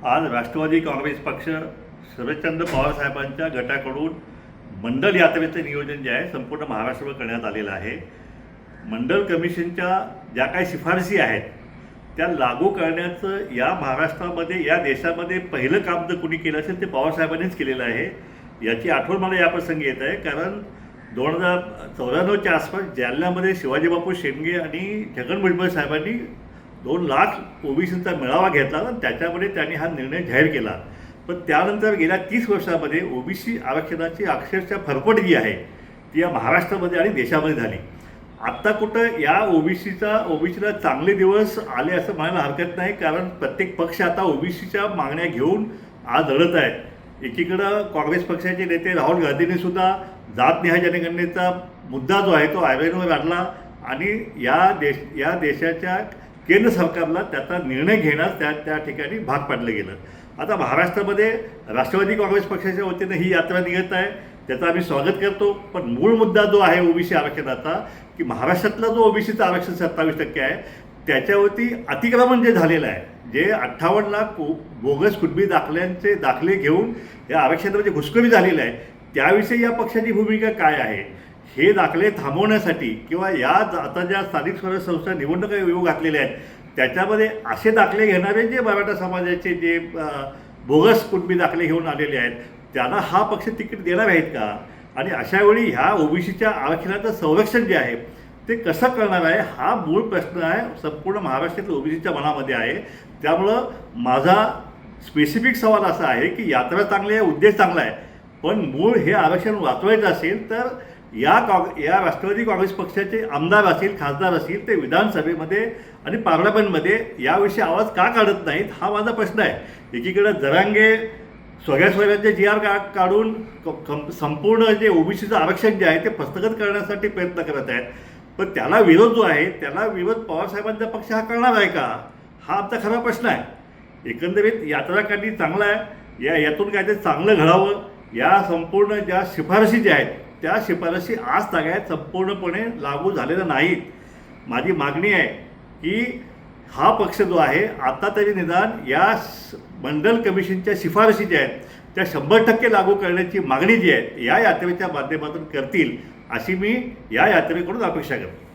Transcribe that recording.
आज राष्ट्रवादी काँग्रेस पक्ष शरदचंद्र पवार साहेबांच्या गटाकडून मंडल यात्रेचं नियोजन जे आहे संपूर्ण महाराष्ट्रभर करण्यात आलेलं आहे. मंडल कमिशनच्या ज्या काही शिफारसी आहेत त्या लागू करण्याचं या महाराष्ट्रामध्ये या देशामध्ये पहिलं काम जर कुणी केलं असेल ते पवारसाहेबांनीच केलेलं आहे. याची आठवण मला या प्रसंगी येत आहे, कारण 2094च्या आसपास जालन्यामध्ये शिवाजी बापू शेंडगे आणि छगन भुजबळ साहेबांनी 2 लाख ओबीसीचा मेळावा घेतला आणि त्याच्यामध्ये त्यांनी हा निर्णय जाहीर केला. पण त्यानंतर गेल्या 30 वर्षामध्ये ओबीसी आरक्षणाची अक्षरशः फरफट जी आहे ती या महाराष्ट्रामध्ये आणि देशामध्ये झाली. आत्ता कुठं या ओबीसीला चांगले दिवस आले असं म्हणायला हरकत नाही, कारण प्रत्येक पक्ष आता ओबीसीच्या मागण्या घेऊन आज लढत आहे. एकीकडं काँग्रेस पक्षाचे नेते राहुल गांधींनी सुद्धा जातनिहाय जनगणनेचा मुद्दा जो आहे तो आयव्यावर आणला आणि या देशाच्या केंद्र सरकारला त्याचा निर्णय घेण्यास त्या ठिकाणी भाग पाडलं गेलं. आता महाराष्ट्रामध्ये राष्ट्रवादी काँग्रेस पक्षाच्या वतीनं ही यात्रा निघत आहे, त्याचं आम्ही स्वागत करतो. पण मूळ मुद्दा जो आहे ओबीसी आरक्षणाचा, की महाराष्ट्रातला जो ओबीसीचं आरक्षण 27% आहे त्याच्यावरती अतिक्रमण जे झालेलं आहे, जे 58 लाख बोगस कुटुंबी दाखले घेऊन या आरक्षणामध्ये घुसखोरी झालेली आहे, त्याविषयी या पक्षाची भूमिका काय आहे हे दाखले थांबवण्यासाठी किंवा आता ज्या स्थानिक स्वराज्य संस्था निवडणुका येऊ घातलेल्या आहेत त्याच्यामध्ये असे दाखले घेणारे जे मराठा समाजाचे जे बोगस कुटुंबी दाखले घेऊन आलेले आहेत त्यांना हा पक्ष तिकीट देणार आहेत का? आणि अशावेळी ह्या ओबीसीच्या आरक्षणाचं संरक्षण जे आहे ते कसं करणार आहे हा मूळ प्रश्न आहे, संपूर्ण महाराष्ट्रातील ओबीसीच्या मनामध्ये आहे. त्यामुळं माझा स्पेसिफिक सवाल असा आहे की यात्रा चांगली आहे, उद्देश चांगला आहे, पण मूळ हे आरक्षण वाचवायचं असेल तर या राष्ट्रवादी काँग्रेस पक्षाचे आमदार असतील, खासदार असतील, ते विधानसभेमध्ये आणि पार्लमेंटमध्ये याविषयी आवाज का काढत नाहीत हा माझा प्रश्न आहे. एकीकडे जरांगे स्वराज्याचे जी आर काढून संपूर्ण जे ओबीसीचं आरक्षण जे आहे ते हस्तगत करण्यासाठी प्रयत्न करत आहेत, पण त्याला विरोध जो आहे त्याला विरोध पवारसाहेबांचा पक्ष हा करणार आहे का हा आमचा खरा प्रश्न आहे. एकंदरीत यात्रा काढली चांगला आहे, यातून काहीतरी चांगलं घडावं. या संपूर्ण ज्या शिफारसी ज्या आहेत त्या शिफारसी आज तागायत संपूर्णपणे लागू झालेल्या नाहीत. माझी मागणी आहे की हा पक्ष जो आहे आता तरी निदान या मंडल कमिशनच्या शिफारसी ज्या आहेत त्या 100% लागू करण्याची मागणी जी आहे या यात्रेच्या माध्यमातून करतील अशी मी या यात्रेकडून अपेक्षा करतो.